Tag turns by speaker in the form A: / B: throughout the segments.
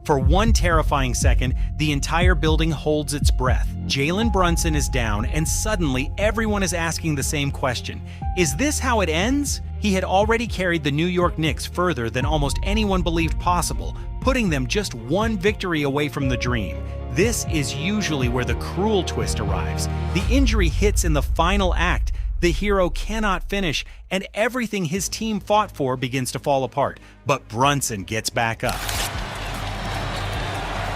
A: For one terrifying second, the entire building holds its breath. Jalen Brunson is down, and suddenly everyone is asking the same question. Is this how it ends? He had already carried the New York Knicks further than almost anyone believed possible, putting them just one victory away from the dream. This is usually where the cruel twist arrives. The injury hits in the final act. The hero cannot finish, and everything his team fought for begins to fall apart. But Brunson gets back up.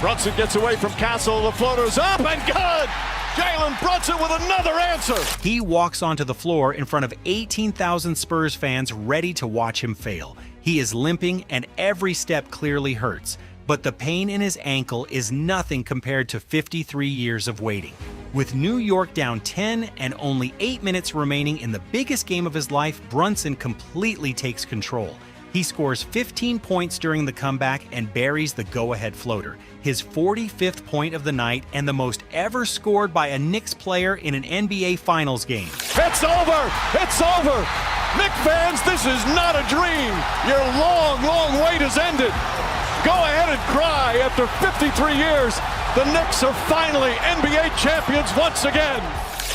B: Brunson gets away from Castle, the floater's up and good! Jalen Brunson with another answer!
A: He walks onto the floor in front of 18,000 Spurs fans ready to watch him fail. He is limping and every step clearly hurts, but the pain in his ankle is nothing compared to 53 years of waiting. With New York down 10 and only 8 minutes remaining in the biggest game of his life, Brunson completely takes control. He scores 15 points during the comeback and buries the go-ahead floater, his 45th point of the night and the most ever scored by a Knicks player in an NBA Finals game.
B: It's over! It's over! Knicks fans, this is not a dream! Your long, long wait has ended! Go ahead and cry. After 53 years, the Knicks are finally NBA champions once again!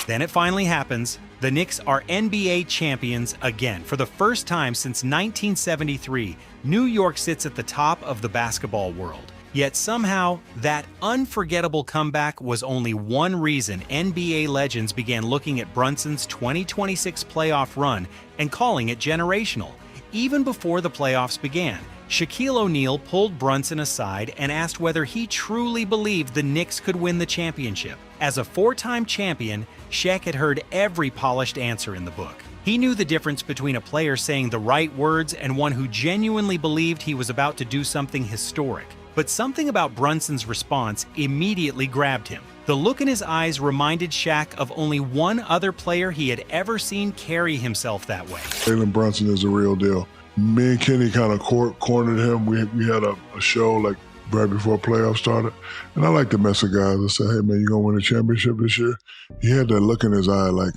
A: Then it finally happens. The Knicks are NBA champions again. For the first time since 1973, New York sits at the top of the basketball world. Yet somehow, that unforgettable comeback was only one reason NBA legends began looking at Brunson's 2026 playoff run and calling it generational. Even before the playoffs began, Shaquille O'Neal pulled Brunson aside and asked whether he truly believed the Knicks could win the championship. As a four-time champion, Shaq had heard every polished answer in the book. He knew the difference between a player saying the right words and one who genuinely believed he was about to do something historic. But something about Brunson's response immediately grabbed him. The look in his eyes reminded Shaq of only one other player he had ever seen carry himself that way.
C: Jalen Brunson is a real deal. Me and Kenny kind of cornered him. We had a show like right before playoffs started. And I like to mess with guys. I said, hey man, you gonna win a championship this year? He had that look in his eye like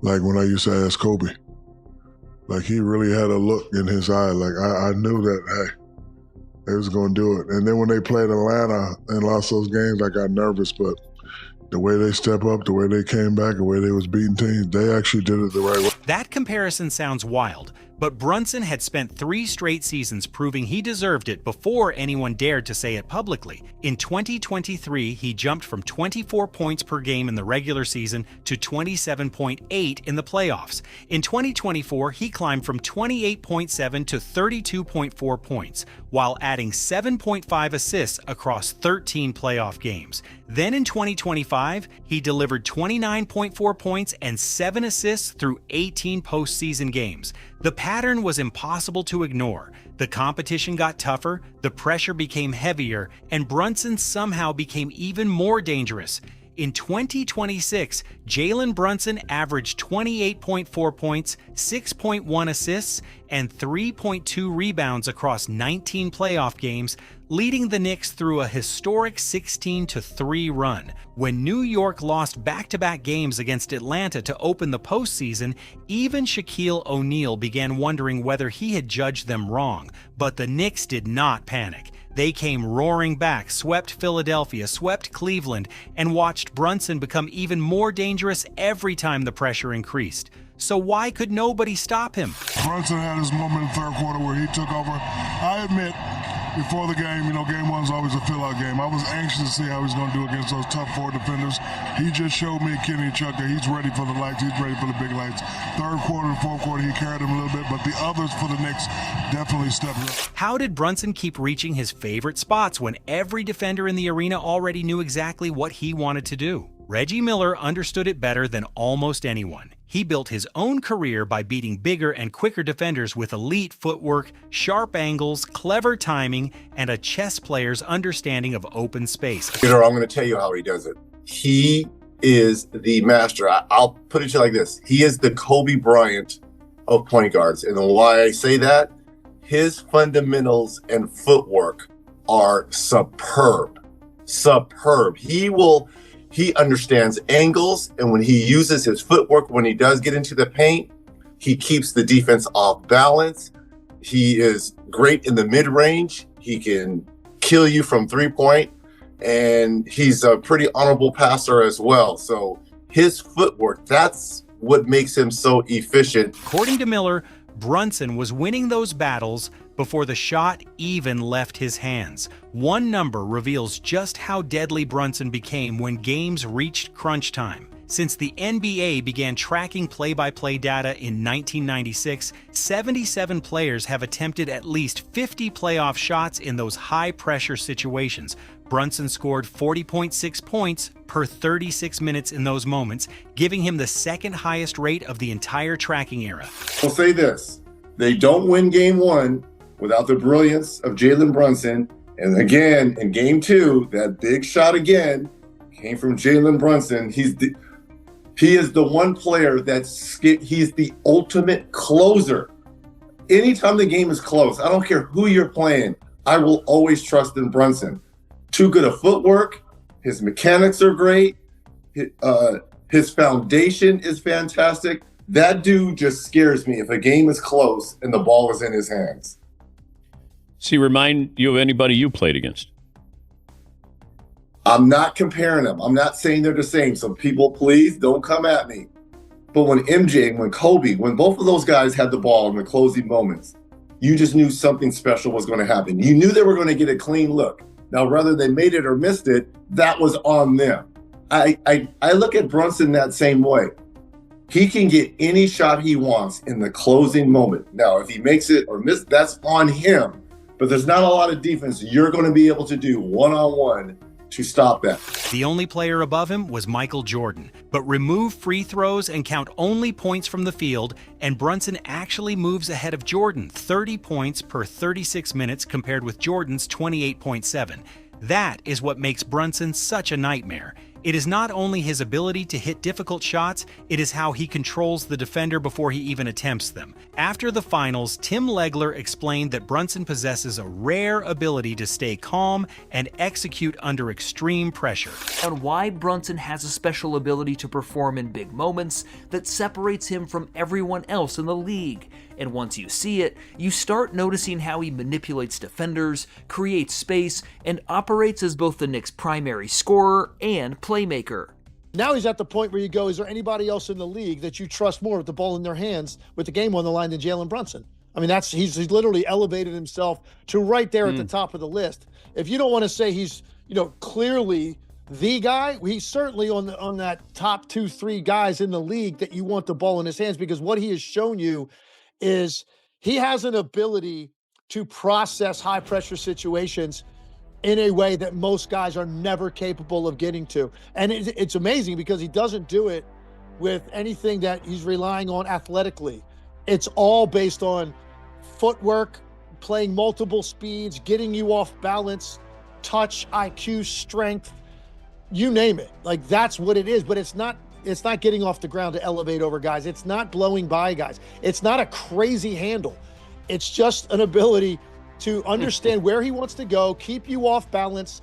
C: when I used to ask Kobe. Like he really had a look in his eye. Like I knew that, hey, they was gonna do it. And then when they played Atlanta and lost those games, I got nervous, but the way they step up, the way they came back, the way they was beating teams, they actually did it the right way.
A: That comparison sounds wild, but Brunson had spent 3 straight seasons proving he deserved it before anyone dared to say it publicly. In 2023, he jumped from 24 points per game in the regular season to 27.8 in the playoffs. In 2024, he climbed from 28.7 to 32.4 points, while adding 7.5 assists across 13 playoff games. Then in 2025, he delivered 29.4 points and 7 assists through 18 postseason games. The pattern was impossible to ignore. The competition got tougher, the pressure became heavier, and Brunson somehow became even more dangerous. In 2026, Jalen Brunson averaged 28.4 points, 6.1 assists, and 3.2 rebounds across 19 playoff games, leading the Knicks through a historic 16-3 run. When New York lost back-to-back games against Atlanta to open the postseason, even Shaquille O'Neal began wondering whether he had judged them wrong. But the Knicks did not panic. They came roaring back, swept Philadelphia, swept Cleveland, and watched Brunson become even more dangerous every time the pressure increased. So why could nobody stop him?
C: Brunson had his moment in the third quarter where he took over. I admit, before the game, game one's always a fill-out game. I was anxious to see how he's going to do against those tough 4 defenders. He just showed me, Kenny and Chuck, that he's ready for the lights. He's ready for the big lights. Third quarter and fourth quarter, he carried him a little bit, but the others for the Knicks definitely stepped up.
A: How did Brunson keep reaching his favorite spots when every defender in the arena already knew exactly what he wanted to do? Reggie Miller understood it better than almost anyone. He built his own career by beating bigger and quicker defenders with elite footwork, sharp angles, clever timing, and a chess player's understanding of open space.
D: I'm going to tell you how he does it. He is the master. I'll put it to you like this. He is the Kobe Bryant of point guards. And why I say that, his fundamentals and footwork are superb. Superb. He understands angles, and when he uses his footwork, when he does get into the paint, he keeps the defense off balance. He is great in the mid-range. He can kill you from 3-point, and he's a pretty honorable passer as well. So his footwork, that's what makes him so efficient.
A: According to Miller, Brunson was winning those battles before the shot even left his hands. One number reveals just how deadly Brunson became when games reached crunch time. Since the NBA began tracking play-by-play data in 1996, 77 players have attempted at least 50 playoff shots in those high-pressure situations. Brunson scored 40.6 points per 36 minutes in those moments, giving him the second highest rate of the entire tracking era.
D: I'll say this, they don't win game 1 without the brilliance of Jalen Brunson. And again, in game 2, that big shot again came from Jalen Brunson. He is the one player he's the ultimate closer. Anytime the game is close, I don't care who you're playing, I will always trust in Brunson. Too good of footwork, his mechanics are great, his foundation is fantastic. That dude just scares me if a game is close and the ball is in his hands.
E: Does he remind you of anybody you played against?
D: I'm not comparing them. I'm not saying they're the same. So people, please don't come at me. But when MJ and when Kobe, when both of those guys had the ball in the closing moments, you just knew something special was going to happen. You knew they were going to get a clean look. Now, whether they made it or missed it, that was on them. I look at Brunson that same way. He can get any shot he wants in the closing moment. Now, if he makes it or misses, that's on him. But there's not a lot of defense you're going to be able to do one-on-one to stop that.
A: The only player above him was Michael Jordan, but remove free throws and count only points from the field, and Brunson actually moves ahead of Jordan, 30 points per 36 minutes compared with Jordan's 28.7. That is what makes Brunson such a nightmare. It is not only his ability to hit difficult shots, it is how he controls the defender before he even attempts them. After the finals, Tim Legler explained that Brunson possesses a rare ability to stay calm and execute under extreme pressure.
F: On why Brunson has a special ability to perform in big moments that separates him from everyone else in the league. And once you see it, you start noticing how he manipulates defenders, creates space, and operates as both the Knicks' primary scorer and playmaker.
G: Now he's at the point where you go, is there anybody else in the league that you trust more with the ball in their hands with the game on the line than Jalen Brunson? I mean, he's literally elevated himself to right there at the top of the list. If you don't want to say he's, clearly the guy, he's certainly on that top 2-3 guys in the league that you want the ball in his hands, because what he has shown you is he has an ability to process high pressure situations in a way that most guys are never capable of getting to. And it's amazing because he doesn't do it with anything that he's relying on athletically. It's all based on footwork, playing multiple speeds, getting you off balance, touch, IQ, strength, you name it. Like, that's what it is, but it's not getting off the ground to elevate over guys. It's not blowing by guys. It's not a crazy handle. It's just an ability to understand where he wants to go, keep you off balance,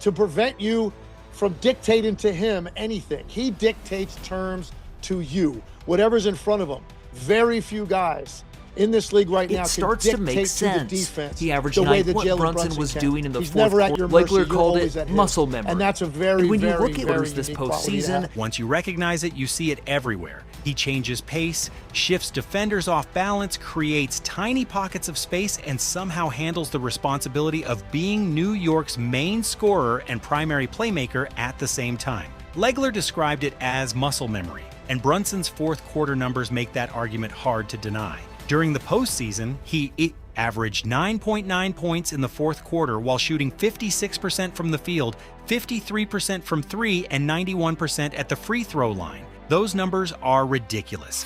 G: to prevent you from dictating to him anything. He dictates terms to you, whatever's in front of him. Very few guys in this league right now
F: it starts to make sense.
G: Defense,
F: he averaged 9 what Brunson was doing in the fourth quarter. Legler called it muscle memory.
G: And that's a very,
F: and when you
G: very,
F: look at
G: very
F: this postseason,
A: once you recognize it, you see it everywhere. He changes pace, shifts defenders off balance, creates tiny pockets of space, and somehow handles the responsibility of being New York's main scorer and primary playmaker at the same time. Legler described it as muscle memory, and Brunson's fourth quarter numbers make that argument hard to deny. During the postseason, he averaged 9.9 points in the fourth quarter while shooting 56% from the field, 53% from three, and 91% at the free throw line. Those numbers are ridiculous.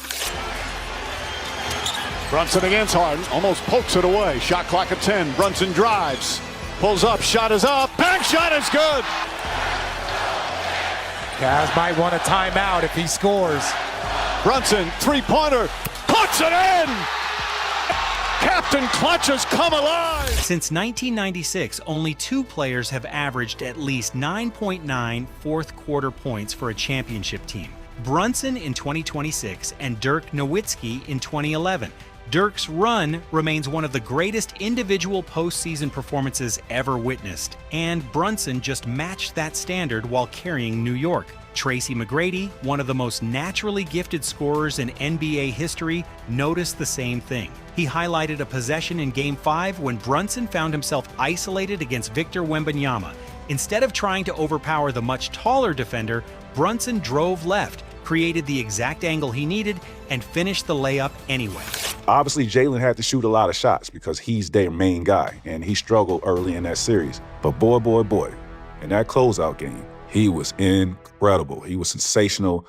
B: Brunson against Harden, almost pokes it away. Shot clock at 10. Brunson drives, pulls up, shot is up, bank shot is good.
H: Cavs might want a timeout if he scores.
B: Brunson, three-pointer, puts it in! Captain Clutch has come alive!
A: Since 1996, only 2 players have averaged at least 9.9 fourth quarter points for a championship team. Brunson in 2026 and Dirk Nowitzki in 2011. Dirk's run remains one of the greatest individual postseason performances ever witnessed, and Brunson just matched that standard while carrying New York. Tracy McGrady, one of the most naturally gifted scorers in NBA history, noticed the same thing. He highlighted a possession in Game 5 when Brunson found himself isolated against Victor Wembanyama. Instead of trying to overpower the much taller defender, Brunson drove left, created the exact angle he needed, and finished the layup anyway.
I: Obviously, Jalen had to shoot a lot of shots because he's their main guy, and he struggled early in that series. But boy, in that closeout game, he was incredible. He was sensational.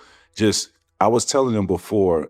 I: I was telling them before,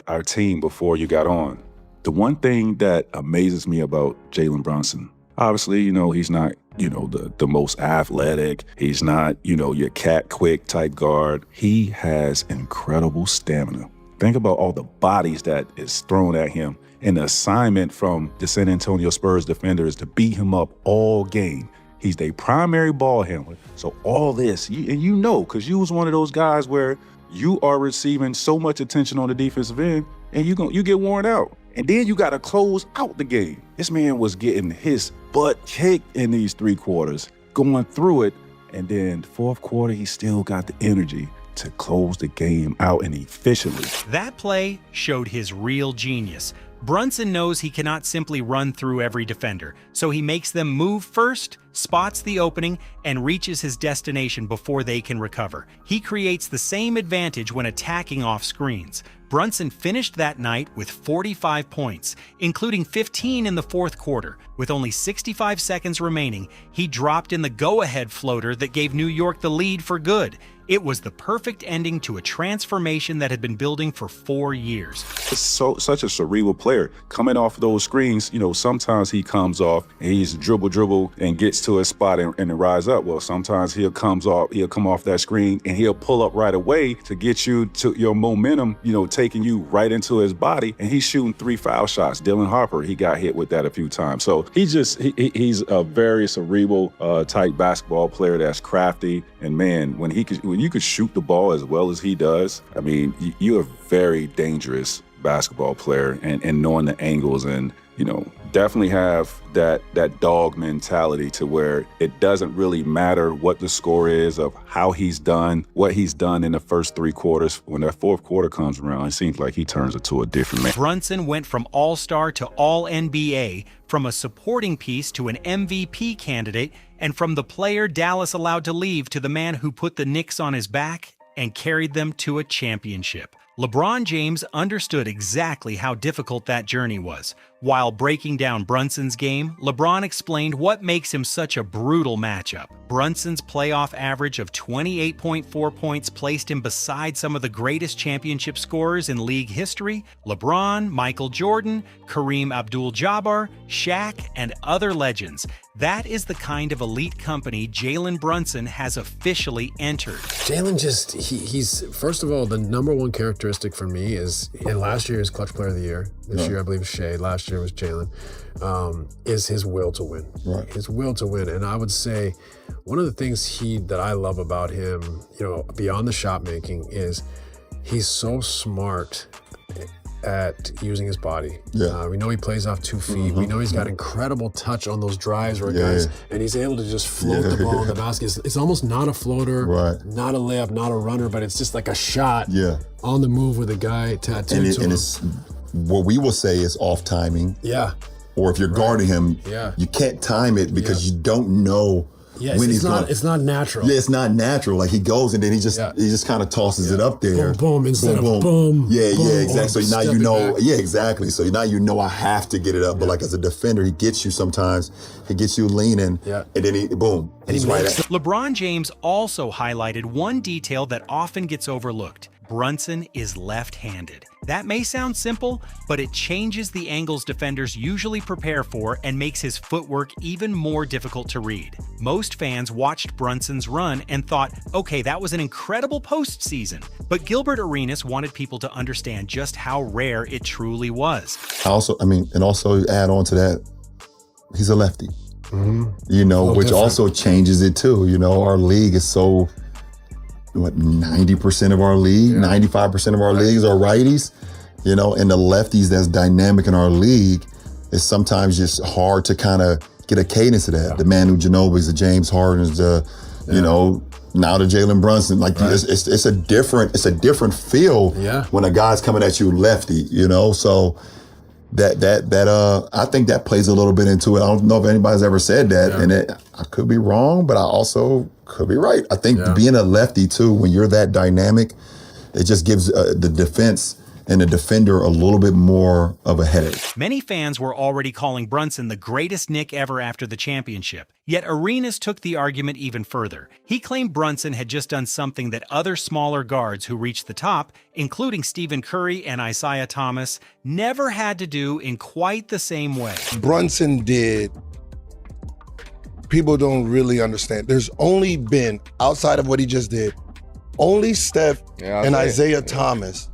I: our team, before you got on, the one thing that amazes me about Jalen Brunson, obviously, he's not, the most athletic. He's not, your cat quick type guard. He has incredible stamina. Think about all the bodies that is thrown at him. And the assignment from the San Antonio Spurs defenders to beat him up all game. He's their primary ball handler. So all this, because you was one of those guys where you are receiving so much attention on the defensive end and you get worn out. And then you got to close out the game. This man was getting his butt kicked in these 3 quarters, going through it. And then fourth quarter, he still got the energy to close the game out and efficiently.
A: That play showed his real genius. Brunson knows he cannot simply run through every defender, so he makes them move first, spots the opening, and reaches his destination before they can recover. He creates the same advantage when attacking off screens. Brunson finished that night with 45 points, including 15 in the fourth quarter. With only 65 seconds remaining, he dropped in the go-ahead floater that gave New York the lead for good. It was the perfect ending to a transformation that had been building for 4 years.
I: It's such a cerebral player. Coming off those screens, sometimes he comes off and he's dribble and gets to a spot and rise up. Well, sometimes he'll come off that screen and he'll pull up right away to get you to your momentum, taking you right into his body. And he's shooting 3 foul shots. Dylan Harper, he got hit with that a few times. So he's a very cerebral type basketball player that's crafty. And man, when you could shoot the ball as well as he does, I mean, you're a very dangerous basketball player, and knowing the angles and, definitely have that dog mentality to where it doesn't really matter what the score is of how he's done, what he's done in the first 3 quarters. When that fourth quarter comes around, it seems like he turns into a different man.
A: Brunson went from All-Star to All-NBA, from a supporting piece to an MVP candidate, and from the player Dallas allowed to leave to the man who put the Knicks on his back and carried them to a championship. LeBron James understood exactly how difficult that journey was. While breaking down Brunson's game, LeBron explained what makes him such a brutal matchup. Brunson's playoff average of 28.4 points placed him beside some of the greatest championship scorers in league history: LeBron, Michael Jordan, Kareem Abdul-Jabbar, Shaq, and other legends. That is the kind of elite company Jalen Brunson has officially entered.
J: Jalen he's first of all, the number one characteristic for me is, and last year is Clutch Player of the Year. This year, I believe, is Shea. Last year was Jalen. Is his will to win.
C: Right.
J: His will to win. And I would say one of the things that I love about him, beyond the shot making, is he's so smart at using his body.
C: Yeah.
J: We know he plays off 2 feet. We know he's got incredible touch on those drives where guys, and he's able to just float the ball in the basket. It's almost not a floater, not a layup, not a runner, but it's just like a shot on the move with a guy tattooed to him.
K: It's what we will say is off timing.
J: Yeah.
K: Or if you're guarding him, you can't time it because you don't know when he's going.
J: It's not natural.
K: Yeah, it's not natural. Like he goes and then he just kind of tosses it up there.
J: Boom, boom, instead of boom.
K: Yeah,
J: boom,
K: exactly. So now you know. Yeah, exactly. So now you know I have to get it up. But like as a defender, he gets you sometimes. He gets you leaning. Yeah. And then and he's right at.
A: LeBron James also highlighted one detail that often gets overlooked. Brunson is left-handed. That may sound simple, but it changes the angles defenders usually prepare for and makes his footwork even more difficult to read. Most fans watched Brunson's run and thought, okay, that was an incredible postseason. But Gilbert Arenas wanted people to understand just how rare it truly was.
K: Also add on to that, he's a lefty. Which also changes it too. Our league is so 90% of our league, 95% of our leagues are righties. You know, and the lefties that's dynamic in our league, it's sometimes just hard to kind of get a cadence of that. Yeah. The Manu Ginobili's, the James Hardens, the, you know, now the Jalen Brunson. Like it's a different feel when a guy's coming at you lefty, you know? So that I think that plays a little bit into it. I don't know if anybody's ever said that, and I could be wrong, but I also could be right. I think being a lefty too, when you're that dynamic, it just gives the defense and the defender a little bit more of a headache.
A: Many fans were already calling Brunson the greatest Knick ever after the championship. Yet Arenas took the argument even further. He claimed Brunson had just done something that other smaller guards who reached the top, including Stephen Curry and Isaiah Thomas, never had to do in quite the same way.
L: Brunson did, people don't really understand. There's only been, outside of what he just did, only Steph and Isaiah Thomas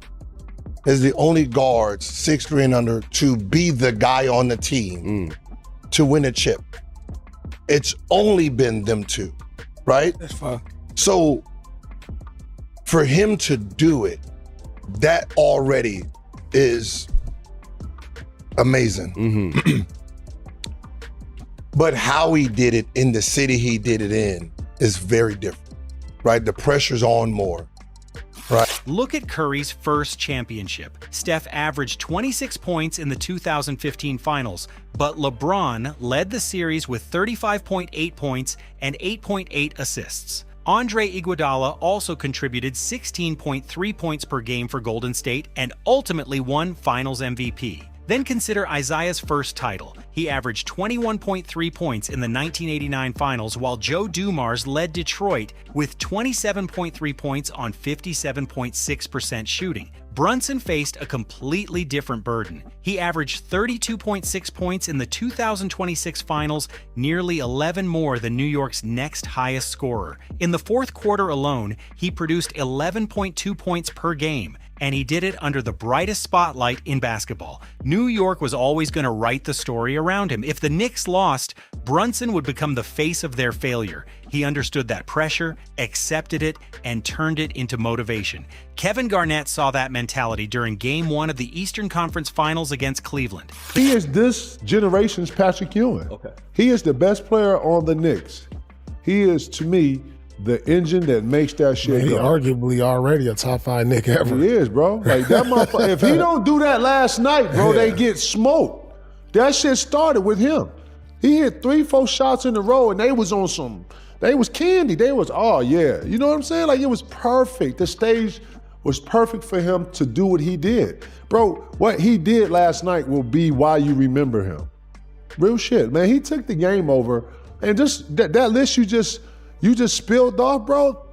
L: is the only guards 6'3" and under to be the guy on the team to win a chip. It's only been them two, right?
M: That's fine.
L: So for him to do it, that already is amazing. But how he did it in the city he did it in is very different, right? The pressure's on more. Right.
A: Look at Curry's first championship. Steph averaged 26 points in the 2015 finals, but LeBron led the series with 35.8 points and 8.8 assists. Andre Iguodala also contributed 16.3 points per game for Golden State and ultimately won Finals MVP. Then consider Isaiah's first title. He averaged 21.3 points in the 1989 finals, while Joe Dumars led Detroit with 27.3 points on 57.6% shooting. Brunson faced a completely different burden. He averaged 32.6 points in the 2026 finals, nearly 11 more than New York's next highest scorer. In the fourth quarter alone, he produced 11.2 points per game, and he did it under the brightest spotlight in basketball. New York was always going to write the story around him. If the Knicks lost, Brunson would become the face of their failure. He understood that pressure, accepted it, and turned it into motivation. Kevin Garnett saw that mentality during Game 1 of the Eastern Conference Finals against Cleveland.
N: He is this generation's Patrick Ewing. He is the best player on the Knicks. He is, to me, the engine that makes that shit go.
M: Arguably already a top 5 Knick ever.
N: He is, bro. Like that motherfucker. If he don't do that last night, bro, they get smoked. That shit started with him. He hit 3-4 shots in a row, and they was on some. They was candy. They was, oh yeah. You know what I'm saying? Like it was perfect. The stage was perfect for him to do what he did. Bro, what he did last night will be why you remember him. Real shit, man. He took the game over, and just that list you just spilled off, bro.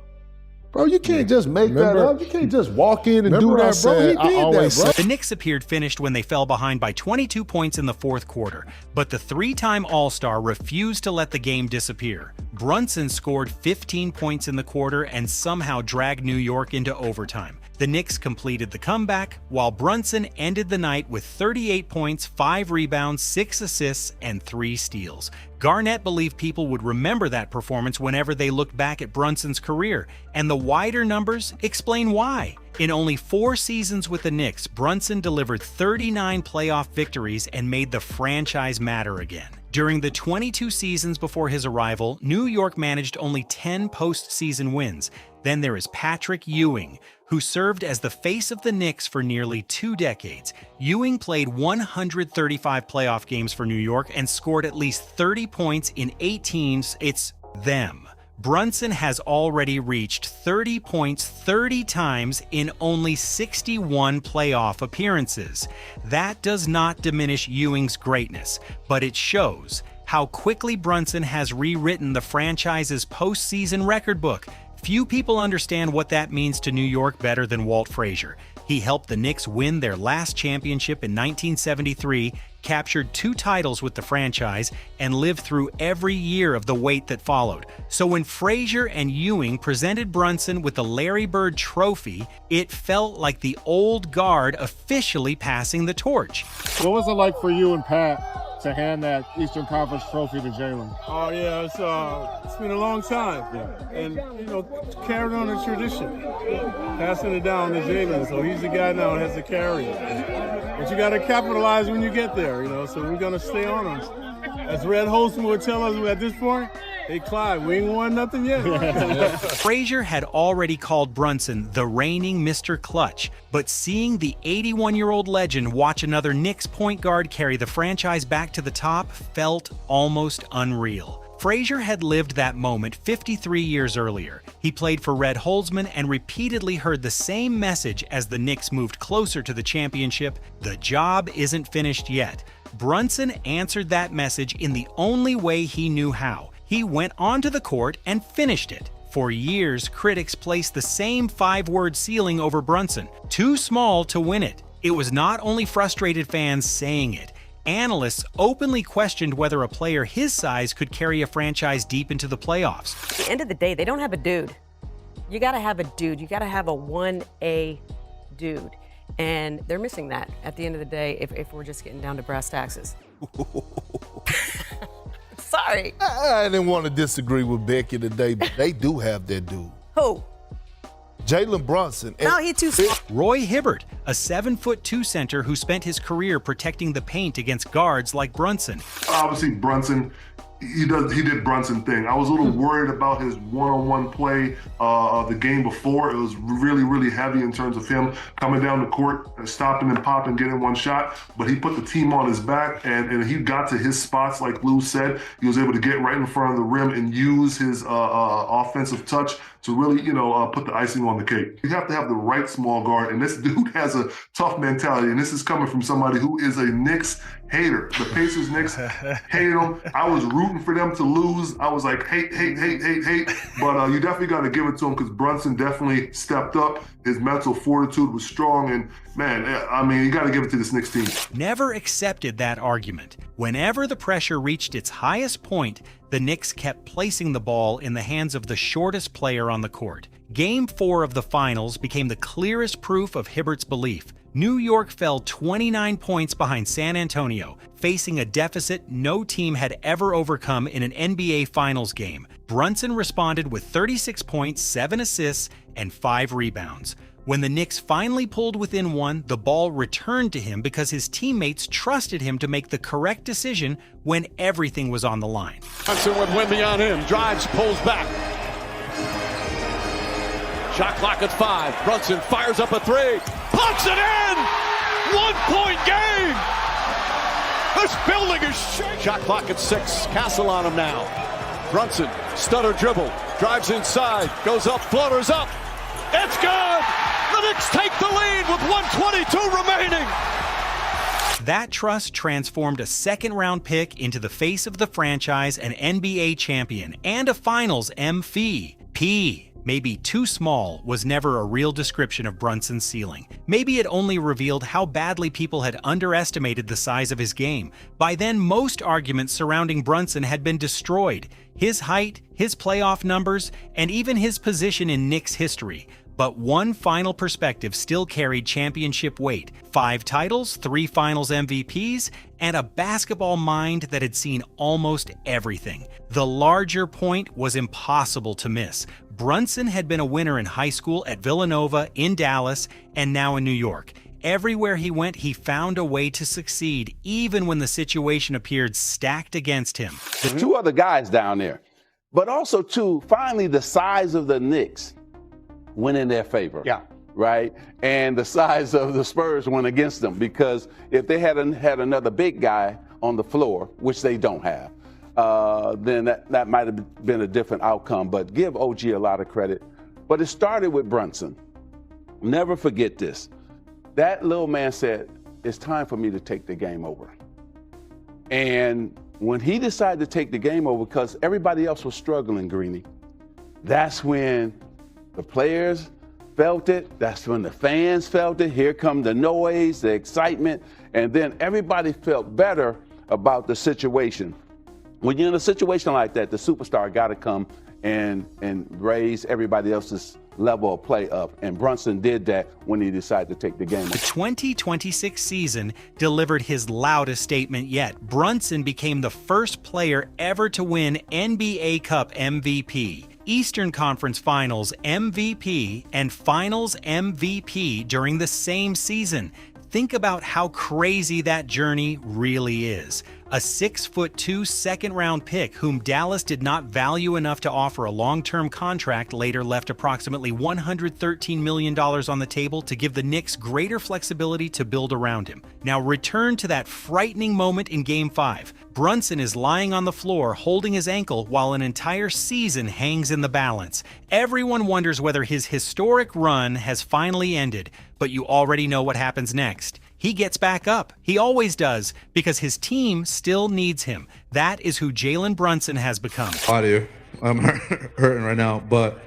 N: Bro, you can't just make that up. You can't just walk in and do that, bro. He did that, bro.
A: The Knicks appeared finished when they fell behind by 22 points in the fourth quarter, but the three-time All-Star refused to let the game disappear. Brunson scored 15 points in the quarter and somehow dragged New York into overtime. The Knicks completed the comeback, while Brunson ended the night with 38 points, 5 rebounds, 6 assists, and 3 steals. Garnett believed people would remember that performance whenever they looked back at Brunson's career, and the wider numbers explain why. In only 4 seasons with the Knicks, Brunson delivered 39 playoff victories and made the franchise matter again. During the 22 seasons before his arrival, New York managed only 10 postseason wins. Then there is Patrick Ewing, who served as the face of the Knicks for nearly 2 decades. Ewing played 135 playoff games for New York and scored at least 30 points in 8 teams. It's them. Brunson has already reached 30 points 30 times in only 61 playoff appearances. That does not diminish Ewing's greatness, but it shows how quickly Brunson has rewritten the franchise's postseason record book. Few people understand what that means to New York better than Walt Frazier. He helped the Knicks win their last championship in 1973, captured 2 titles with the franchise, and lived through every year of the wait that followed. So when Frazier and Ewing presented Brunson with the Larry Bird Trophy, it felt like the old guard officially passing the torch.
M: What was it like for you and Pat to hand that Eastern Conference trophy to Jalen?
O: Oh yeah, it's been a long time, and carrying on the tradition, passing it down to Jalen. So he's the guy now that has to carry it. But you got to capitalize when you get there, So we're gonna stay on him. As Red Holzman would tell us at this point, hey Clyde, we ain't won nothing yet.
A: Frazier had already called Brunson the reigning Mr. Clutch, but seeing the 81-year-old legend watch another Knicks point guard carry the franchise back to the top felt almost unreal. Frazier had lived that moment 53 years earlier. He played for Red Holzman and repeatedly heard the same message as the Knicks moved closer to the championship: the job isn't finished yet. Brunson answered that message in the only way he knew how. He went onto the court and finished it. For years, critics placed the same 5-word ceiling over Brunson: too small to win it. It was not only frustrated fans saying it. Analysts openly questioned whether a player his size could carry a franchise deep into the playoffs.
P: At the end of the day, they don't have a dude. You gotta have a dude. You gotta have a 1A dude. And they're missing that at the end of the day if we're just getting down to brass taxes. Sorry.
Q: I didn't want to disagree with Becky today, but they do have their dude.
P: Who?
Q: Jalen Brunson.
P: No, he's too small.
A: Roy Hibbert, a 7'2" center who spent his career protecting the paint against guards like Brunson.
R: Obviously, Brunson, he did Brunson thing. I was a little worried about his one-on-one play the game before. It was really, really heavy in terms of him coming down the court, stopping and popping, getting one shot. But he put the team on his back, and he got to his spots, like Lou said. He was able to get right in front of the rim and use his offensive touch to really, put the icing on the cake. You have to have the right small guard, and this dude has a tough mentality, and this is coming from somebody who is a Knicks hater. The Pacers Knicks hated them. I was rooting for them to lose. I was like, hate. But you definitely got to give it to him, because Brunson definitely stepped up. His mental fortitude was strong, and man, I mean, you got to give it to this Knicks team.
A: Never accepted that argument. Whenever the pressure reached its highest point, the Knicks kept placing the ball in the hands of the shortest player on the court. Game 4 of the finals became the clearest proof of Hibbert's belief. New York fell 29 points behind San Antonio, facing a deficit no team had ever overcome in an NBA Finals game. Brunson responded with 36 points, 7 assists, and 5 rebounds. When the Knicks finally pulled within 1, the ball returned to him because his teammates trusted him to make the correct decision when everything was on the line.
B: Brunson with Wemby on him, drives, pulls back. Shot clock at 5. Brunson fires up a 3, puts it in! 1-point game! This building is shaking! Shot clock at 6, Castle on him now. Brunson, stutter dribble, drives inside, goes up, floaters up. It's good! The Knicks take the lead with 1:22 remaining.
A: That trust transformed a second-round pick into the face of the franchise, an NBA champion, and a Finals MVP. Maybe too small was never a real description of Brunson's ceiling. Maybe it only revealed how badly people had underestimated the size of his game. By then, most arguments surrounding Brunson had been destroyed. His height, his playoff numbers, and even his position in Knicks history. But one final perspective still carried championship weight: 5 titles, 3 Finals MVPs, and a basketball mind that had seen almost everything. The larger point was impossible to miss. Brunson had been a winner in high school, at Villanova, in Dallas, and now in New York. Everywhere he went, he found a way to succeed, even when the situation appeared stacked against him.
S: There's 2 other guys down there, but also, too, finally the size of the Knicks went in their favor. Yeah. Right? And the size of the Spurs went against them, because if they hadn't had another big guy on the floor, which they don't have, then that might have been a different outcome. But give OG a lot of credit. But it started with Brunson. Never forget this. That little man said, it's time for me to take the game over. And when he decided to take the game over, because everybody else was struggling, Greeny, that's when the players felt it. That's when the fans felt it. Here come the noise, the excitement, and then everybody felt better about the situation. When you're in a situation like that, the superstar got to come and raise everybody else's level of play up. And Brunson did that when he decided to take the game.
A: The 2026 season delivered his loudest statement yet. Brunson became the first player ever to win NBA Cup MVP, Eastern Conference Finals MVP, and Finals MVP during the same season. Think about how crazy that journey really is. A 6'2" second-round pick whom Dallas did not value enough to offer a long-term contract later left approximately $113 million on the table to give the Knicks greater flexibility to build around him. Now return to that frightening moment in Game 5. Brunson is lying on the floor holding his ankle while an entire season hangs in the balance. Everyone wonders whether his historic run has finally ended, but you already know what happens next. He gets back up. He always does, because his team still needs him. That is who Jalen Brunson has become.
T: Audio. I'm hurting right now, but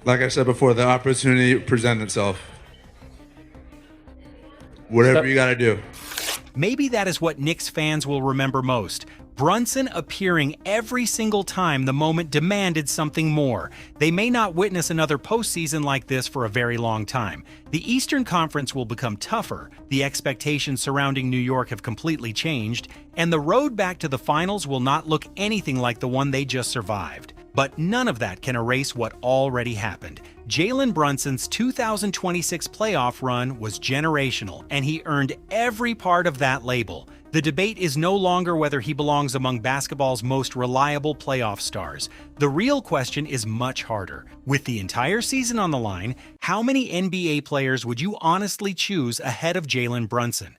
T: like I said before, the opportunity presented itself. Whatever you got to do.
A: Maybe that is what Knicks fans will remember most. Brunson appearing every single time the moment demanded something more. They may not witness another postseason like this for a very long time. The Eastern Conference will become tougher, the expectations surrounding New York have completely changed, and the road back to the finals will not look anything like the one they just survived. But none of that can erase what already happened. Jalen Brunson's 2026 playoff run was generational, and he earned every part of that label. The debate is no longer whether he belongs among basketball's most reliable playoff stars. The real question is much harder. With the entire season on the line, how many NBA players would you honestly choose ahead of Jalen Brunson?